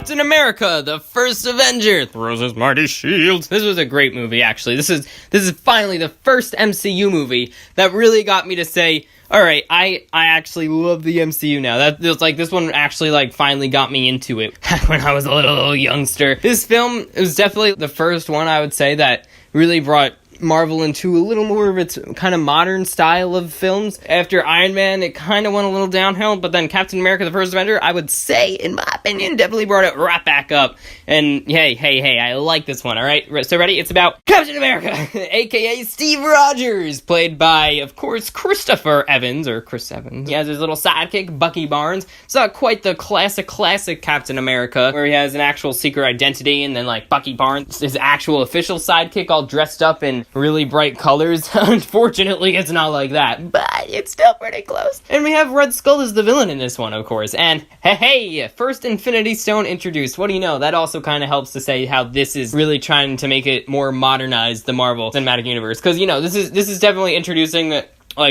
Captain America, the first Avenger, throws his mighty shield. This was a great movie, actually. This is finally the first MCU movie that really got me to say, all right, I actually love the MCU now. That feels like this one actually finally got me into it when I was a little youngster. This film was definitely the first one, I would say, that really brought Marvel into a little more of its kind of modern style of films. After Iron Man, it kind of went a little downhill, but then Captain America, the First Avenger, I would say, in my opinion, definitely brought it right back up. And hey, I like this one, alright? So ready? It's about Captain America, aka Steve Rogers, played by, of course, Christopher Evans, or Chris Evans. He has his little sidekick, Bucky Barnes. It's not quite the classic Captain America, where he has an actual secret identity, and then, Bucky Barnes, his actual official sidekick, all dressed up in really bright colors. Unfortunately, it's not like that, but it's still pretty close. And we have Red Skull as the villain in this one, of course. And hey, first Infinity Stone introduced. What do you know? That also kind of helps to say how this is really trying to make it more modernized, the Marvel Cinematic Universe. Because, this is definitely introducing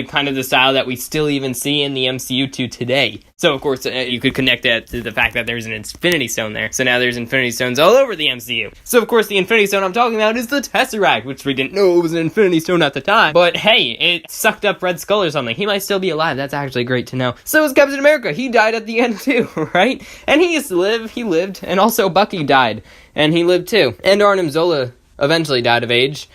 kind of the style that we still even see in the MCU to today. So, of course, you could connect that to the fact that there's an Infinity Stone there. So now there's Infinity Stones all over the MCU. So, of course, the Infinity Stone I'm talking about is the Tesseract, which we didn't know it was an Infinity Stone at the time. But, hey, it sucked up Red Skull or something. He might still be alive. That's actually great to know. So is Captain America. He died at the end, too, right? And he used to live. He lived. And also Bucky died. And he lived, too. And Arnim Zola eventually died of age.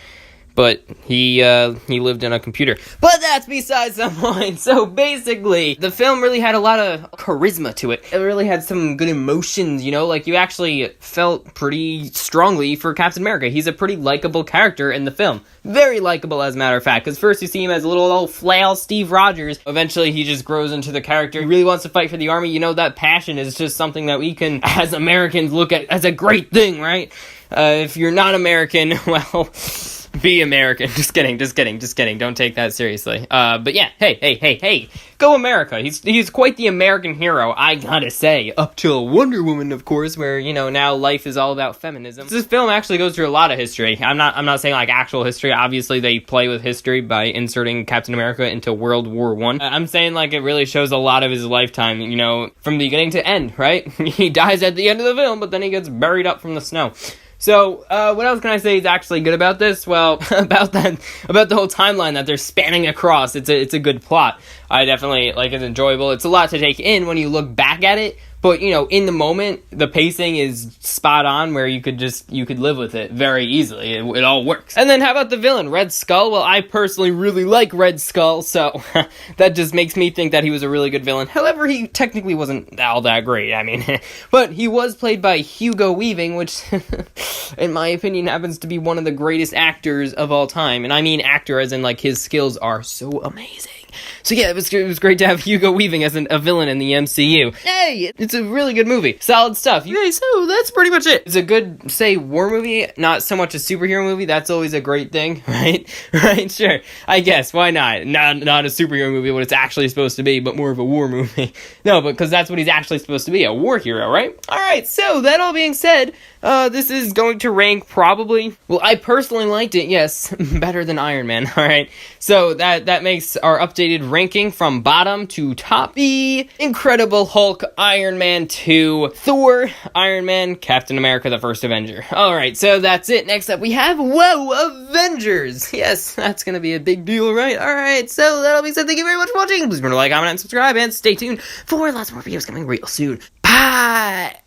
But he lived in a computer. But that's besides the point. So basically, the film really had a lot of charisma to it. It really had some good emotions, you actually felt pretty strongly for Captain America. He's a pretty likable character in the film. Very likable, as a matter of fact, because first you see him as a little old flail Steve Rogers. Eventually, he just grows into the character. He really wants to fight for the army. That passion is just something that we can, as Americans, look at as a great thing, right? If you're not American, well, be American. Just kidding. Don't take that seriously. But yeah, hey, go America. He's quite the American hero, I gotta say. Up till Wonder Woman, of course, where, now life is all about feminism. This film actually goes through a lot of history. I'm not saying actual history. Obviously, they play with history by inserting Captain America into World War I. I'm saying it really shows a lot of his lifetime, from beginning to end, right? He dies at the end of the film, but then he gets buried up from the snow. So, what else can I say is actually good about this? Well, about the whole timeline that they're spanning across, it's a good plot. I definitely, it's enjoyable. It's a lot to take in when you look back at it, but, in the moment, the pacing is spot on where you could live with it very easily. It all works. And then how about the villain, Red Skull? Well, I personally really like Red Skull, so that just makes me think that he was a really good villain. However, he technically wasn't all that great, but he was played by Hugo Weaving, which, in my opinion, happens to be one of the greatest actors of all time. And I mean actor as in, his skills are so amazing. So yeah, it was great to have Hugo Weaving as a villain in the MCU. Hey, it's a really good movie. Solid stuff. Okay, so that's pretty much it. It's a good, war movie, not so much a superhero movie. That's always a great thing, right? Right, sure. I guess, why not? Not a superhero movie, what it's actually supposed to be, but more of a war movie. No, because that's what he's actually supposed to be, a war hero, right? Alright, so that all being said, this is going to rank probably, well, I personally liked it, yes, better than Iron Man, alright? So that makes our updated ranking from bottom to top. The Incredible Hulk, Iron Man 2, Thor, Iron Man, Captain America, the First Avenger. Alright, so that's it. Next up we have, Avengers! Yes, that's gonna be a big deal, right? Alright, so that'll be said. Thank you very much for watching. Please remember to like, comment, and subscribe, and stay tuned for lots more videos coming real soon. Bye!